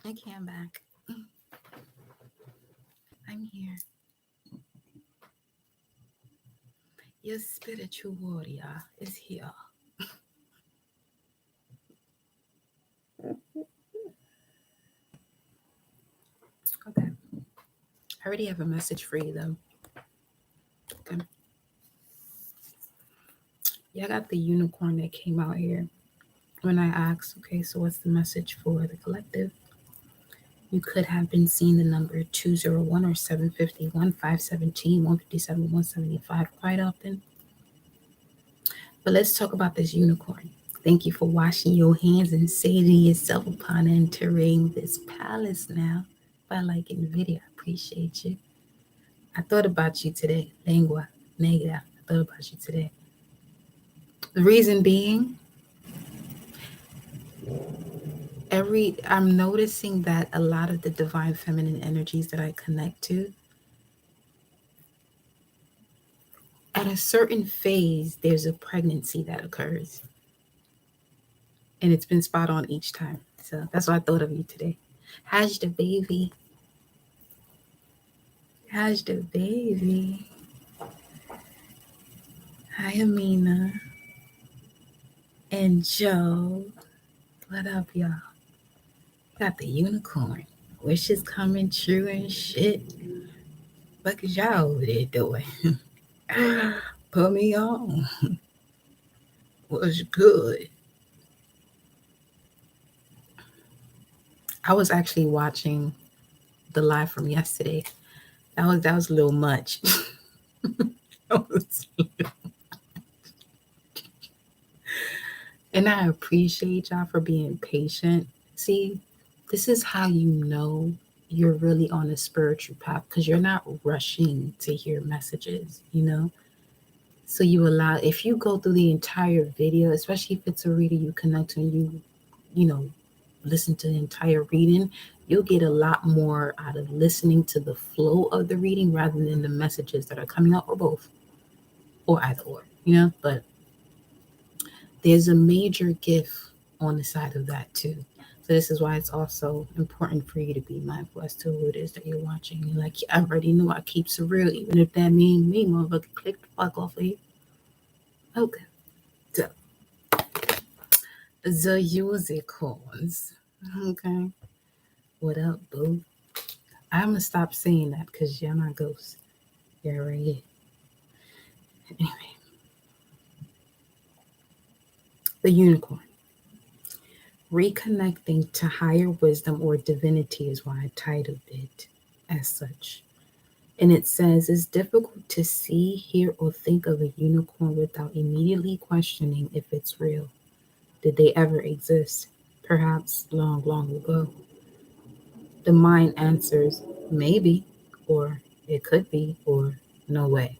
Okay, I'm back. I'm here. Your spiritual warrior is here. Okay. I already have a message for you though. Okay. Yeah, I got the unicorn that came out here. When I asked, okay, so what's the message for the collective? You could have been seeing the number 201 or 751, 517, 157, 175 quite often. But let's talk about this unicorn. Thank you for washing your hands and saving yourself upon entering this palace now. If I like in the video, I appreciate you. I thought about you today. Lengua negra. I thought about you today. The reason being, I'm noticing that a lot of the divine feminine energies that I connect to, at a certain phase, there's a pregnancy that occurs. And it's been spot on each time. So that's why I thought of you today. How's the baby? How's the baby? Hi, Amina and Joe. What up, y'all? Got the unicorn. Wishes coming true and shit. What is y'all over there doing? Put me on. Was good. I was actually watching the live from yesterday. That was a little much. That was- and I appreciate y'all for being patient. See, this is how you know you're really on a spiritual path because you're not rushing to hear messages, you know? So you allow, if you go through the entire video, especially if it's a reader you connect to and you know, listen to the entire reading, you'll get a lot more out of listening to the flow of the reading rather than the messages that are coming out, or both, or either or, you know? But there's a major gift on the side of that too. So this is why it's also important for you to be mindful as to who it is that you're watching. You're like, I already know I keep it real, even if that means me, motherfucker, click the fuck off of here. Okay. So the unicorns. Okay. What up, boo? I'm gonna stop saying that because you're my ghost. You're right here. Anyway, the unicorn. Reconnecting to higher wisdom or divinity is why I titled it as such. And it says it's difficult to see, hear, or think of a unicorn without immediately questioning if it's real. Did they ever exist? Perhaps long, long ago. The mind answers maybe, or it could be, or no way.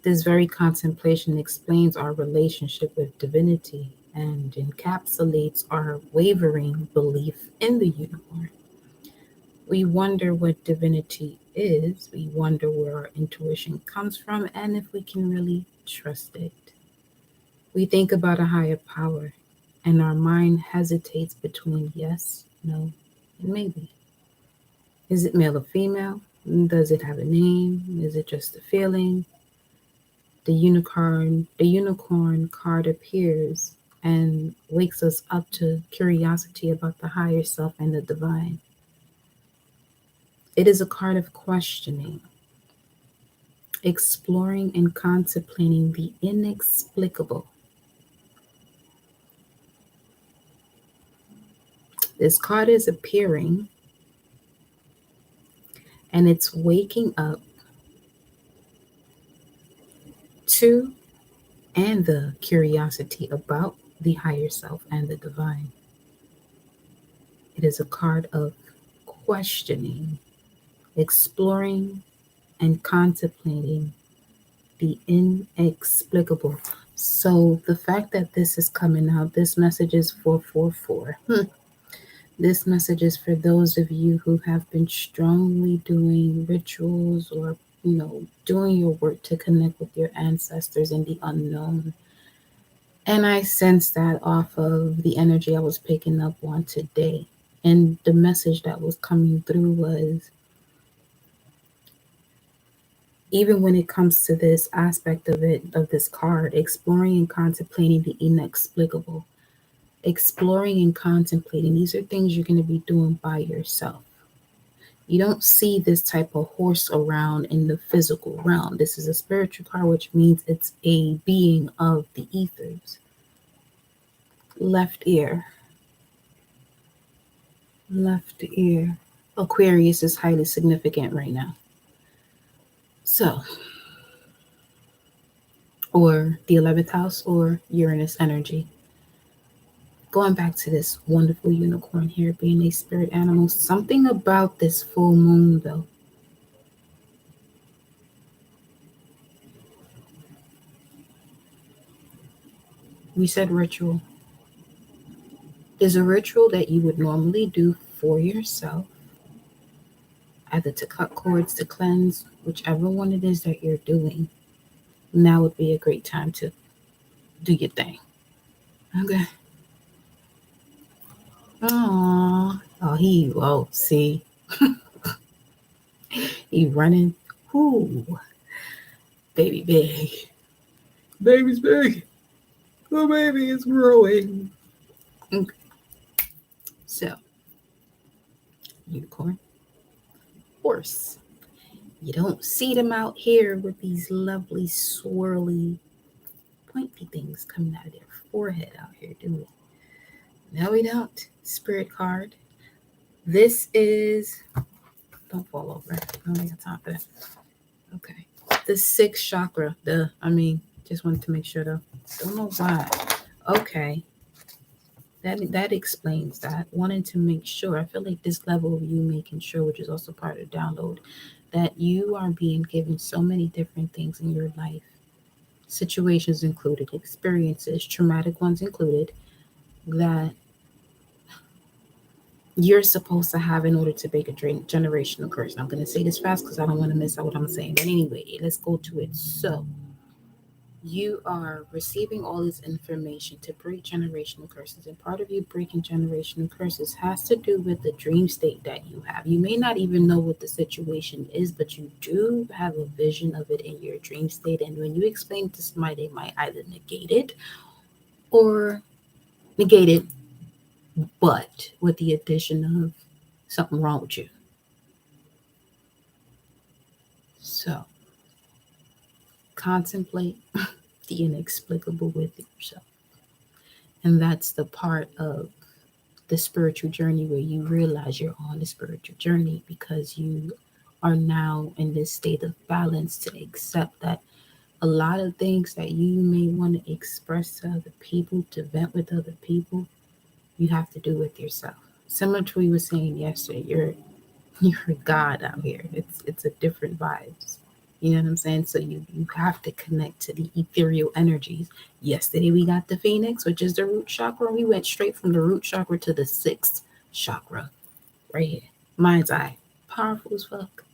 This very contemplation explains our relationship with divinity and encapsulates our wavering belief in the unicorn. We wonder what divinity is, we wonder where our intuition comes from, and if we can really trust it. We think about a higher power, and our mind hesitates between yes, no, and maybe. Is it male or female? Does it have a name? Is it just a feeling? The unicorn card appears and wakes us up to curiosity about the higher self and the divine. It is a card of questioning, exploring and contemplating the inexplicable. This card is appearing and it's waking up to and the curiosity about the higher self and the divine. It is a card of questioning, exploring, and contemplating the inexplicable. So the fact that this is coming out, this message is 444. This message is for those of you who have been strongly doing rituals or, doing your work to connect with your ancestors in the unknown. And I sense that off of the energy I was picking up on today. And the message that was coming through was, even when it comes to this aspect of it, of this card, exploring and contemplating the inexplicable, exploring and contemplating, these are things you're going to be doing by yourself. You don't see this type of horse around in the physical realm. This is a spiritual card, which means it's a being of the ethers. Left ear, left ear. Aquarius is highly significant right now. So, or the 11th house, or Uranus energy. Going back to this wonderful unicorn here being a spirit animal, something about this full moon, though. We said ritual. There's a ritual that you would normally do for yourself, either to cut cords, to cleanse, whichever one it is that you're doing. Now would be a great time to do your thing. Okay. Aww. See, he running. Ooh, baby big. Baby's big. The baby is growing. Okay. So, unicorn, horse. You don't see them out here with these lovely swirly pointy things coming out of their forehead out here, do we? No, we don't. Spirit card. This is, don't fall over. I don't think I top that. Okay. The sixth chakra. Just wanted to make sure though. Don't know why. Okay. That explains that. Wanted to make sure. I feel like this level of you making sure, which is also part of the download, that you are being given so many different things in your life. Situations included, experiences, traumatic ones included, that you're supposed to have in order to break a generational curse. And I'm going to say this fast because I don't want to miss out what I'm saying. But anyway, let's go to it. So, you are receiving all this information to break generational curses. And part of you breaking generational curses has to do with the dream state that you have. You may not even know what the situation is, but you do have a vision of it in your dream state. And when you explain it to somebody, they might either negate it or negate it, but with the addition of something wrong with you. So, contemplate the inexplicable with yourself. And that's the part of the spiritual journey where you realize you're on the spiritual journey because you are now in this state of balance to accept that a lot of things that you may want to express to other people, to vent with other people, you have to do with yourself. Similar to what we were saying yesterday, you're God out here. It's a different vibes. You know what I'm saying? So you have to connect to the ethereal energies. Yesterday we got the Phoenix, which is the root chakra. We went straight from the root chakra to the sixth chakra, right here. Mind's eye, powerful as fuck.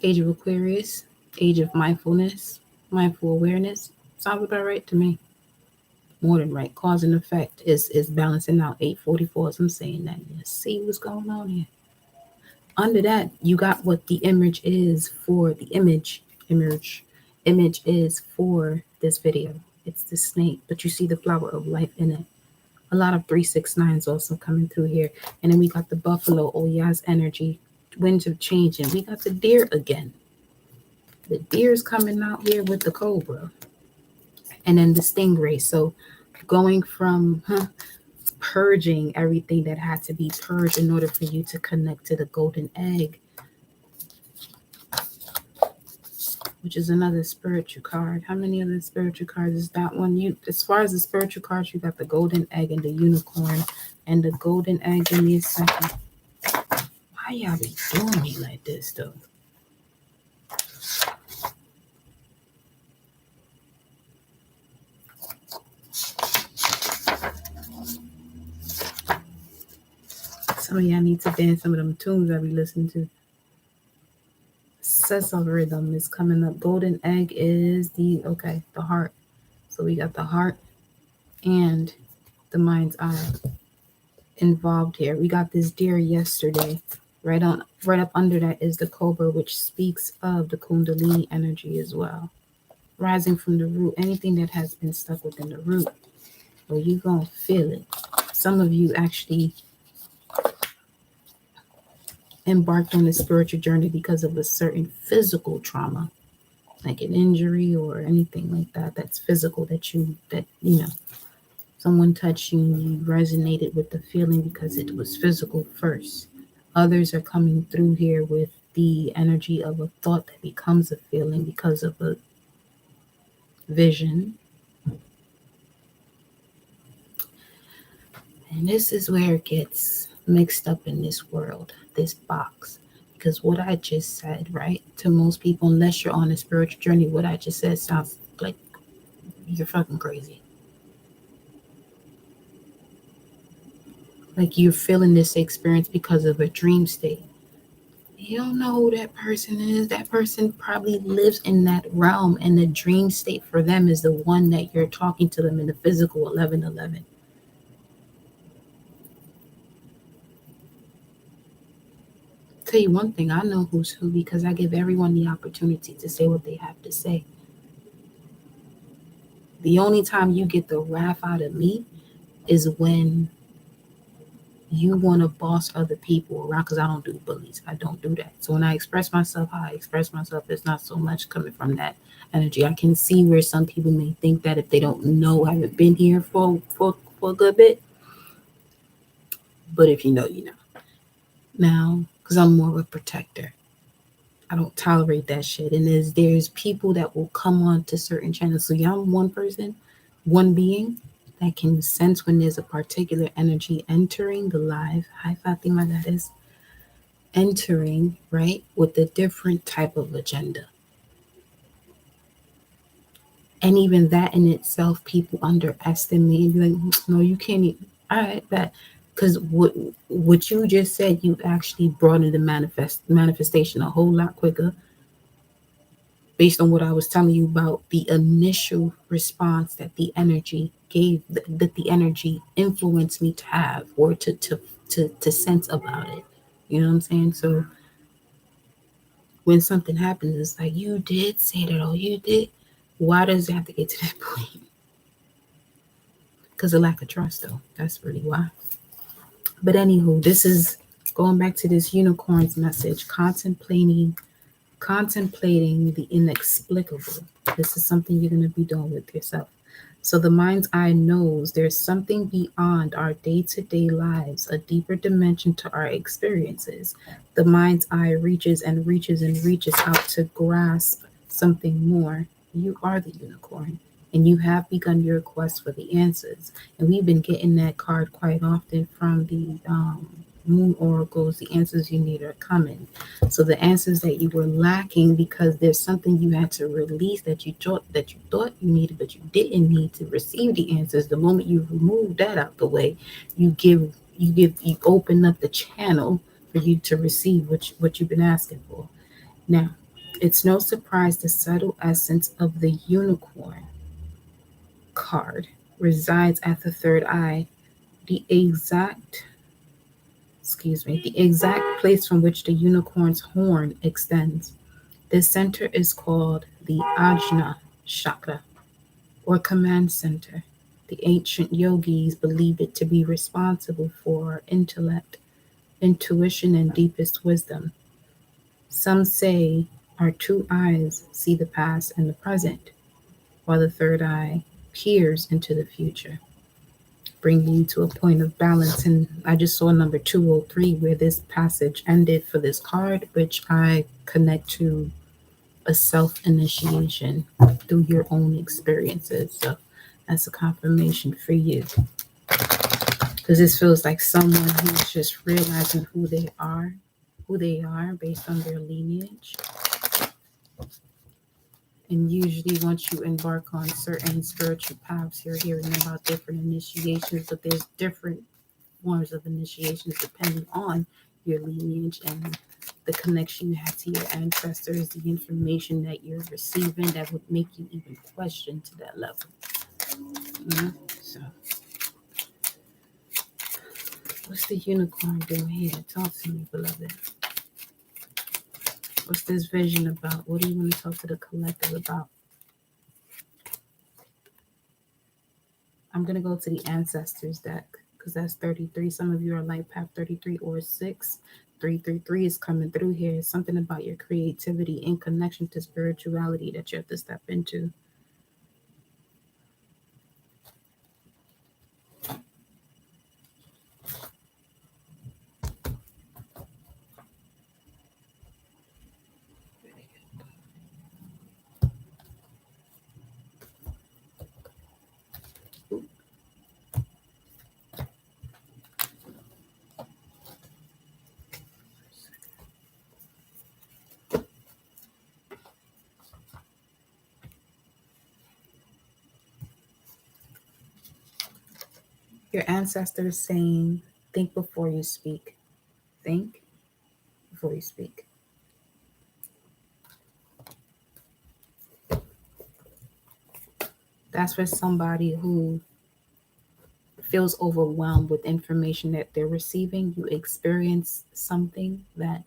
Age of Aquarius, age of mindfulness, mindful awareness. Sounds about right to me. More than right. Cause and effect is balancing out 844. As I'm saying that. You see what's going on here. Under that, you got what the image is for the image is for this video. It's the snake, but you see the flower of life in it. A lot of 369s also coming through here. And then we got the buffalo, Oya's energy, winds of change. And we got the deer again. The deer's coming out here with the cobra. And then the stingray. So going from purging everything that had to be purged in order for you to connect to the golden egg, which is another spiritual card. How many other spiritual cards is that one? You, as far as the spiritual cards, you got the golden egg and the unicorn. And the golden egg, give me a second. Why y'all be doing me like this though? Some of y'all need to dance some of them tunes I be listening to. Cecil rhythm is coming up. Golden egg is the heart. So we got the heart and the mind's eye. involved here. We got this deer yesterday. Right up under that is the cobra, which speaks of the kundalini energy as well. Rising from the root, anything that has been stuck within the root, well, you gonna feel it. Some of you actually embarked on a spiritual journey because of a certain physical trauma, like an injury or anything like that. That's physical. That someone touched you and you resonated with the feeling because it was physical first. Others are coming through here with the energy of a thought that becomes a feeling because of a vision. And this is where it gets mixed up in this world, this box. Because what I just said, right, to most people, unless you're on a spiritual journey, what I just said sounds like you're fucking crazy. Like you're feeling this experience because of a dream state. You don't know who that person is. That person probably lives in that realm, and the dream state for them is the one that you're talking to them in the physical 1111. Tell you one thing, I know who's who because I give everyone the opportunity to say what they have to say. The only time you get the wrath out of me is when you want to boss other people around because I don't do bullies. I don't do that. So when I express myself, how I express myself, it's not so much coming from that energy. I can see where some people may think that if they don't know, I haven't been here for a good bit. But if you know, you know. Now, because I'm more of a protector. I don't tolerate that shit. And there's people that will come on to certain channels. So y'all one person, one being that can sense when there's a particular energy entering the live. Hi Fatima, that is entering, right, with a different type of agenda. And even that in itself, people underestimate and be like, no, you can't even. All right, that because what you just said, you actually brought into manifestation a whole lot quicker based on what I was telling you about the initial response that the energy gave, that the energy influenced me to have or to sense about it. You know what I'm saying? So when something happens, it's like you did say that, oh, you did. Why does it have to get to that point? Because of lack of trust, though. That's really why. But anywho, this is going back to this unicorn's message, contemplating the inexplicable. This is something you're going to be doing with yourself. So the mind's eye knows there's something beyond our day-to-day lives, a deeper dimension to our experiences. The mind's eye reaches and reaches and reaches out to grasp something more. You are the unicorn, and you have begun your quest for the answers. And we've been getting that card quite often from the moon oracles. The answers you need are coming. So the answers that you were lacking because there's something you had to release that you thought you needed, but you didn't need to receive the answers. The moment you remove that out the way, you open up the channel for you to receive what you've been asking for. Now, it's no surprise the subtle essence of the unicorn card resides at the third eye, the exact the exact place from which the unicorn's horn extends. This center is called the Ajna chakra or command center. The ancient yogis believed it to be responsible for intellect, intuition, and deepest wisdom. Some say our two eyes see the past and the present, while the third eye peers into the future, bringing you to a point of balance. And I just saw number 203 where this passage ended for this card, which I connect to a self initiation through your own experiences. So that's a confirmation for you. Because this feels like someone who's just realizing who they are based on their lineage. And usually, once you embark on certain spiritual paths, you're hearing about different initiations, but there's different forms of initiations depending on your lineage and the connection you have to your ancestors, the information that you're receiving that would make you even question to that level. So What's the unicorn doing here? Talk to me, beloved. What's this vision about? What do you want to talk to the collective about? I'm going to go to the ancestors deck because that's 33. Some of you are light path 33 or 6. 333 is coming through here. It's something about your creativity in connection to spirituality that you have to step into. Your ancestors saying, think before you speak. Think before you speak. That's for somebody who feels overwhelmed with information that they're receiving. You experience something that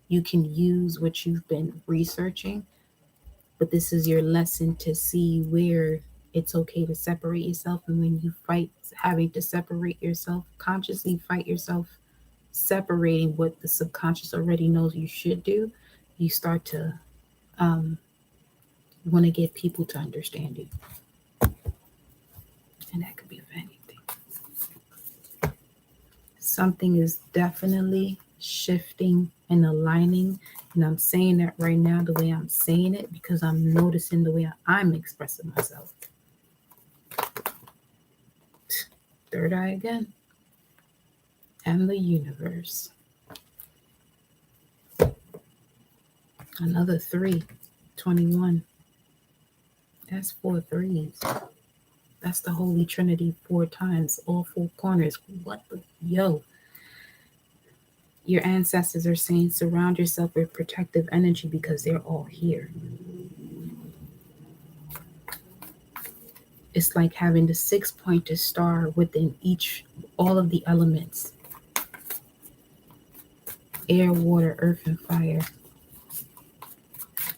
you can use what you've been researching, but this is your lesson to see where it's okay to separate yourself. And when you fight having to separate yourself, consciously fight yourself separating what the subconscious already knows you should do, you start to want to get people to understand you. And that could be for anything. Something is definitely shifting and aligning. And I'm saying that right now the way I'm saying it because I'm noticing the way I'm expressing myself. Third eye again. And the universe. Another 3. 21. That's 4 threes. That's the Holy Trinity 4 times, all 4 corners. What the yo? Your ancestors are saying surround yourself with protective energy because they're all here. It's like having the 6-pointed star within all of the elements. Air, water, earth, and fire.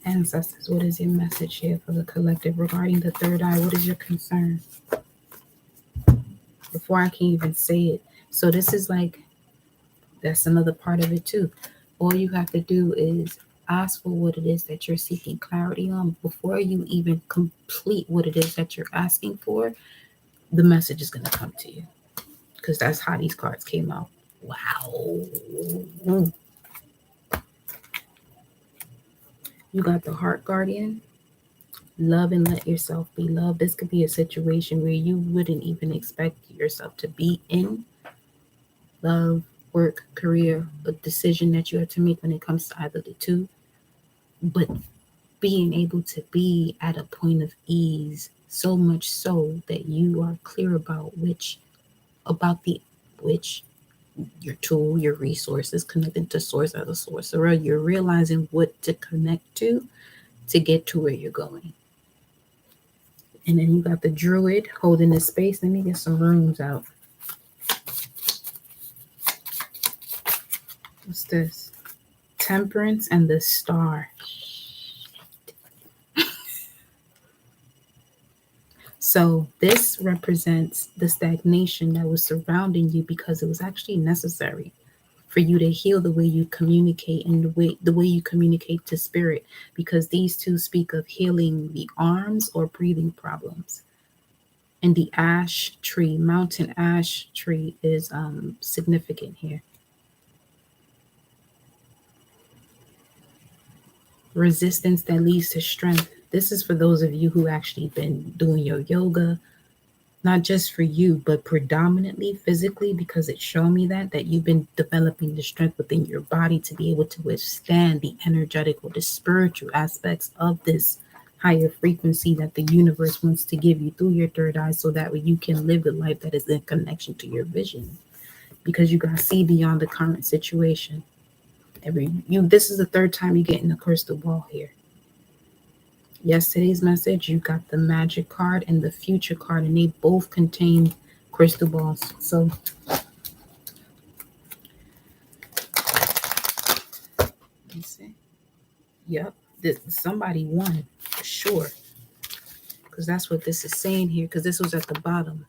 Ancestors, what is your message here for the collective regarding the third eye? What is your concern? Before I can even say it. So this is like, that's another part of it too. All you have to do is ask for what it is that you're seeking clarity on. Before you even complete what it is that you're asking for, the message is going to come to you. Because that's how these cards came out. Wow. You got the Heart Guardian. Love and let yourself be loved. This could be a situation where you wouldn't even expect yourself to be in. Love, work, career, a decision that you have to make when it comes to either the two. But being able to be at a point of ease, so much so that you are clear about which your tool, your resources, connecting to source as a sorcerer, you're realizing what to connect to get to where you're going. And then you got the Druid holding the space. Let me get some runes out. What's this? Temperance and the Star. So this represents the stagnation that was surrounding you because it was actually necessary for you to heal the way you communicate and the way you communicate to spirit, because these two speak of healing the arms or breathing problems. And the ash tree, mountain ash tree, is significant here. Resistance that leads to strength. This is for those of you who actually been doing your yoga, not just for you, but predominantly physically, because it showed me that you've been developing the strength within your body to be able to withstand the energetic or the spiritual aspects of this higher frequency that the universe wants to give you through your third eye, so that way you can live the life that is in connection to your vision, because you got to see beyond the current situation. This is the third time you get in the crystal ball here. Yesterday's message, you got the magic card and the future card, and they both contain crystal balls. So Yep. Somebody won for sure. Because that's what this is saying here. Because this was at the bottom.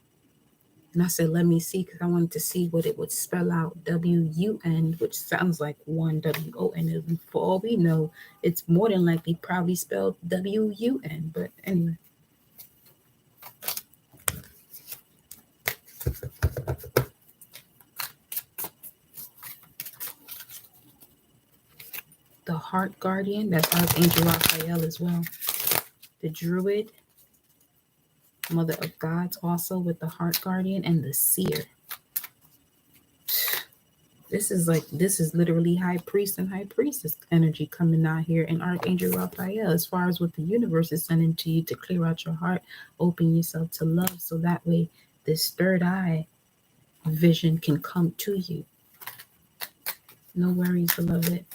And I said, let me see, because I wanted to see what it would spell out. WUN, which sounds like one WON. And for all we know, it's more than likely probably spelled WUN. But anyway. The Heart Guardian, that's Archangel Raphael as well. The Druid, Mother of Gods, also with the Heart Guardian, and the Seer. This is literally High Priest and High Priestess energy coming out here, and Archangel Raphael, as far as what the universe is sending to you to clear out your heart, open yourself to love, so that way this third eye vision can come to you. No worries, beloved.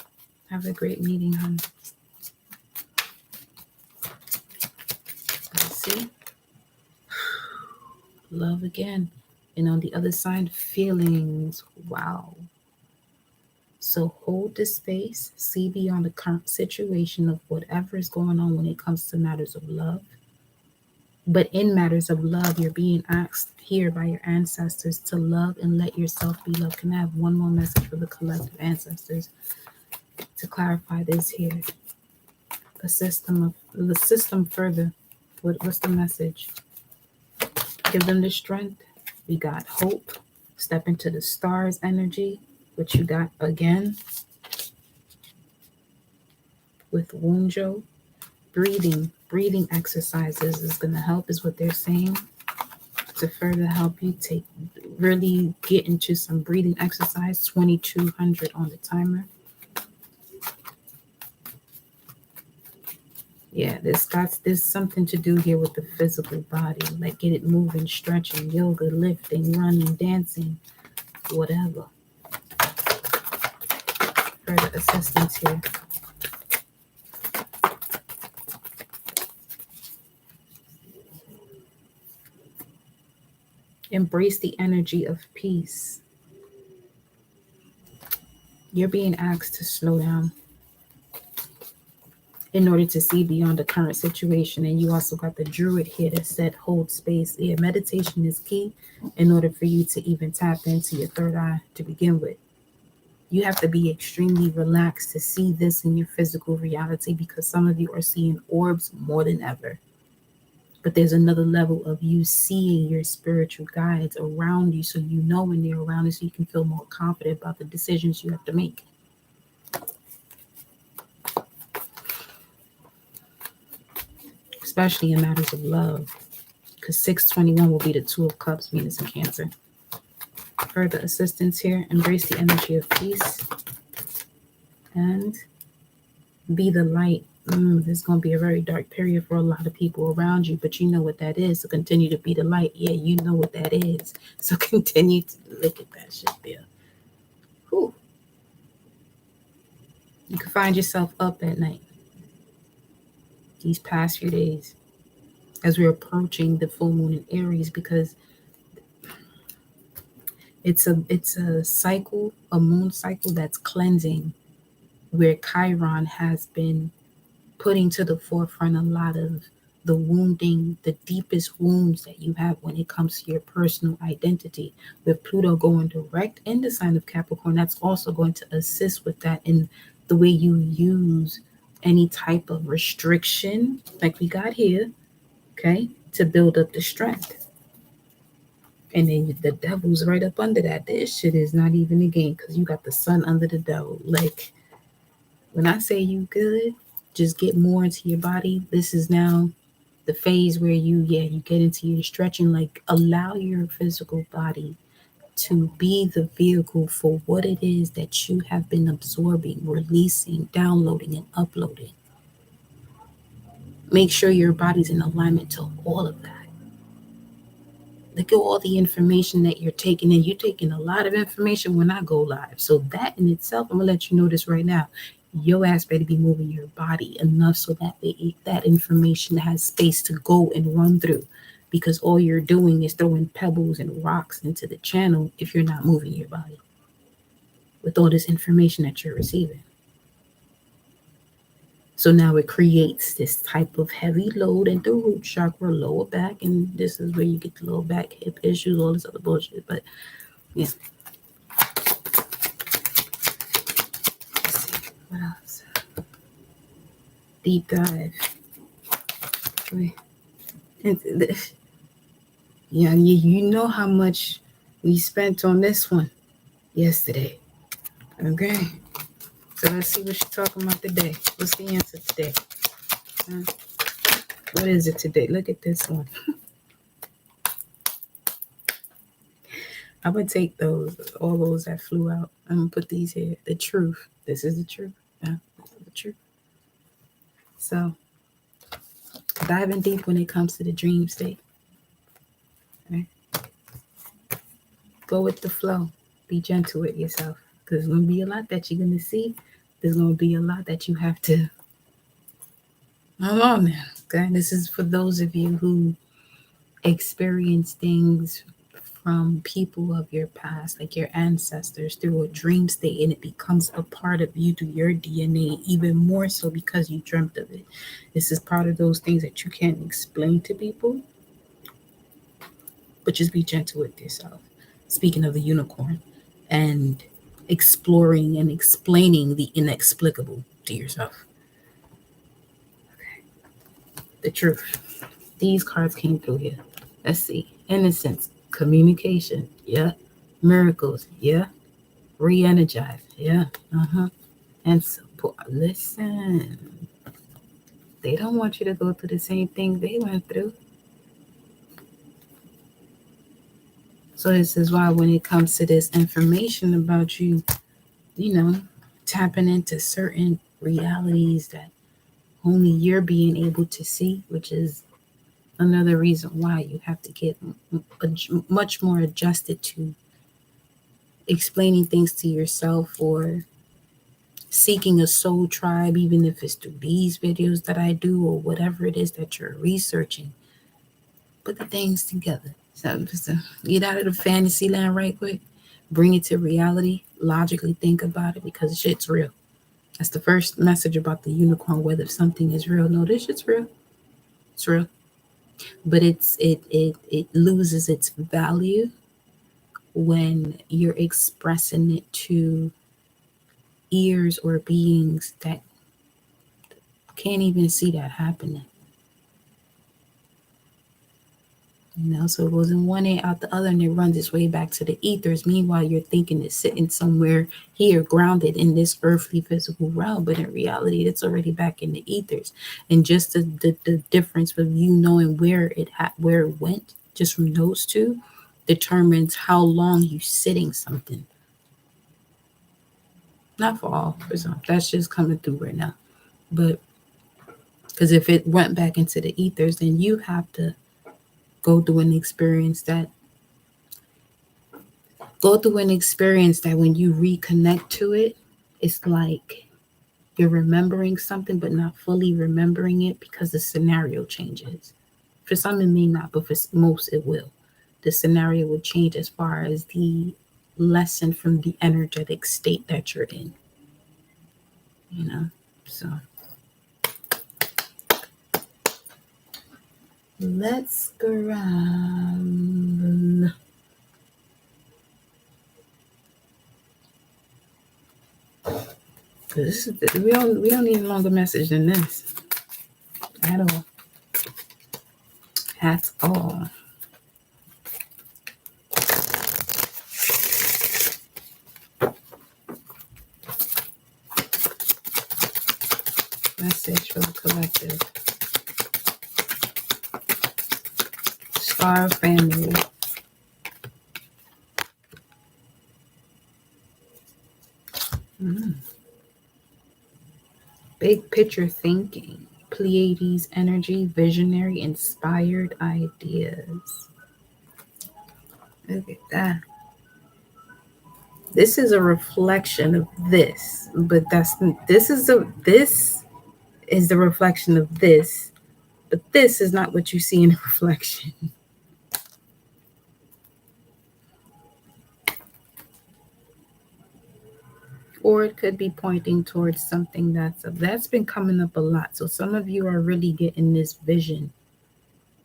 Have a great meeting, hon. Let's see. Love again. And on the other side, feelings. Wow. So hold the space, see beyond the current situation of whatever is going on when it comes to matters of love. But in matters of love, you're being asked here by your ancestors to love and let yourself be loved. Can I have one more message for the collective ancestors to clarify this here? The system further. What's the message? Give them the strength. We got hope. Step into the stars energy, which you got again with Wunjo. Breathing exercises is going to help, is what they're saying, to further help you really get into some breathing exercise. 2200 on the timer. Yeah, there's something to do here with the physical body, like get it moving, stretching, yoga, lifting, running, dancing, whatever. Further assistance here. Embrace the energy of peace. You're being asked to slow down in order to see beyond the current situation. And you also got the Druid here that said hold space. Yeah, meditation is key in order for you to even tap into your third eye to begin with. You have to be extremely relaxed to see this in your physical reality, because some of you are seeing orbs more than ever. But there's another level of you seeing your spiritual guides around you, so you know when they're around you, so you can feel more confident about the decisions you have to make. Especially in matters of love, because 621 will be the Two of Cups, Venus and Cancer. Further assistance here. Embrace the energy of peace and be the light. There's going to be a very dark period for a lot of people around you, but you know what that is. So continue to be the light. Yeah, you know what that is. So continue to look at that shit there. Whew. You can find yourself up at night these past few days as we're approaching the full moon in Aries, because it's a cycle, a moon cycle that's cleansing, where Chiron has been putting to the forefront a lot of the wounding, the deepest wounds that you have when it comes to your personal identity. With Pluto going direct in the sign of Capricorn, that's also going to assist with that in the way you use any type of restriction, like we got here, okay, to build up the strength. And then the devil's right up under that. This shit is not even a game, because you got the sun under the devil. Like, when I say you good, just get more into your body. This is now the phase where you get into your stretching. Like, allow your physical body to be the vehicle for what it is that you have been absorbing, releasing, downloading, and uploading. Make sure your body's in alignment to all of that. Look at all the information that you're taking in. You're taking a lot of information when I go live. So that in itself, I'm going to let you know this right now. Your ass better be moving your body enough so that that information has space to go and run through. Because all you're doing is throwing pebbles and rocks into the channel if you're not moving your body with all this information that you're receiving. So now it creates this type of heavy load in the root chakra, lower back, and this is where you get the lower back, hip issues, all this other bullshit. But yeah, let's see what else. Deep dive. Wait. Yeah, you know how much we spent on this one yesterday. Okay, so let's see what she's talking about today. What's the answer today? What is it today? Look at this one. I would take those, all those that flew out. I'm gonna put these here. The truth. This is the truth. Yeah, this is the truth. So diving deep when it comes to the dream state. Right? Go with the flow. Be gentle with yourself. Because there's gonna be a lot that you're gonna see. There's gonna be a lot that you have to. Hold on now. Okay. This is for those of you who experience things from people of your past, like your ancestors, through a dream state, and it becomes a part of you through your DNA, even more so because you dreamt of it. This is part of those things that you can't explain to people, but just be gentle with yourself. Speaking of the unicorn, and exploring and explaining the inexplicable to yourself. The truth. These cards came through here. Let's see. Innocence, communication, yeah. Miracles, yeah. Re-energize, yeah. And support. Listen, they don't want you to go through the same things they went through. So this is why when it comes to this information about you, you know, tapping into certain realities that only you're being able to see, which is another reason why you have to get much more adjusted to explaining things to yourself, or seeking a soul tribe, even if it's through these videos that I do or whatever it is that you're researching. Put the things together. So just to get out of the fantasy land right quick, bring it to reality, logically think about it, because shit's real. That's the first message about the unicorn, whether something is real. No, this shit's real. It's real. But it loses its value when you're expressing it to ears or beings that can't even see that happening. So it goes in one ear out the other, and it runs its way back to the ethers. Meanwhile, you're thinking it's sitting somewhere here, grounded in this earthly physical realm, but in reality, it's already back in the ethers. And just the difference of you knowing where it went, just from those two, determines how long you sitting something. Not for all, for some. That's just coming through right now. But because if it went back into the ethers, then you have to go through an experience that when you reconnect to it, it's like you're remembering something but not fully remembering it, because the scenario changes. For some it may not, but for most it will. The scenario will change as far as the lesson from the energetic state that you're in. So let's grab. Cause we don't need a longer message than this at all. At all. Message for the collective. Star family. Big picture thinking. Pleiades energy, visionary, inspired ideas. Look at that. This is a reflection of this, but this is the reflection of this, but this is not what you see in the reflection. Or it could be pointing towards something that's been coming up a lot. So some of you are really getting this vision,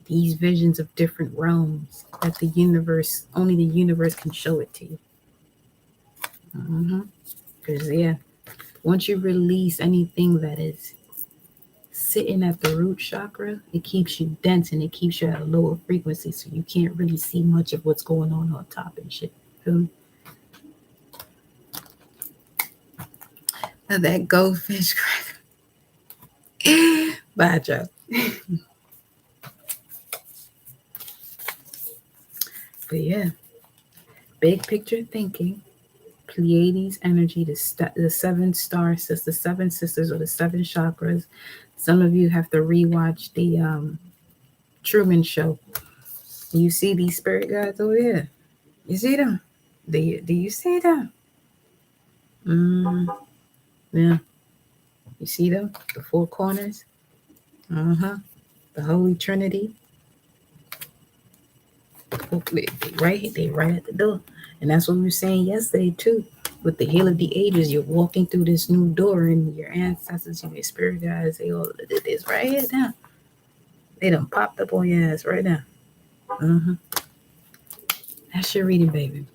these visions of different realms that the universe, only the universe can show it to you. Because, yeah, once you release anything that is sitting at the root chakra, it keeps you dense and it keeps you at a lower frequency, so you can't really see much of what's going on top and shit. Feel me? Now that goldfish crack. Bye, Joe. But yeah, big picture thinking. Pleiades energy, the seven star sisters, the seven sisters or the seven chakras. Some of you have to rewatch the Truman Show. You see these spirit guides over here. You see them? Do you see them? Yeah. You see them? The four corners. Uh-huh. The Holy Trinity. They right at the door. And that's what we were saying yesterday too. With the Hill of the Ages, you're walking through this new door, and your ancestors and your spirit guides, they all did this right here now. They done popped up on your ass right now. Uh-huh. That's your reading, baby.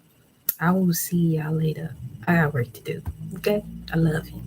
I will see y'all later. I got work to do. Okay? I love you.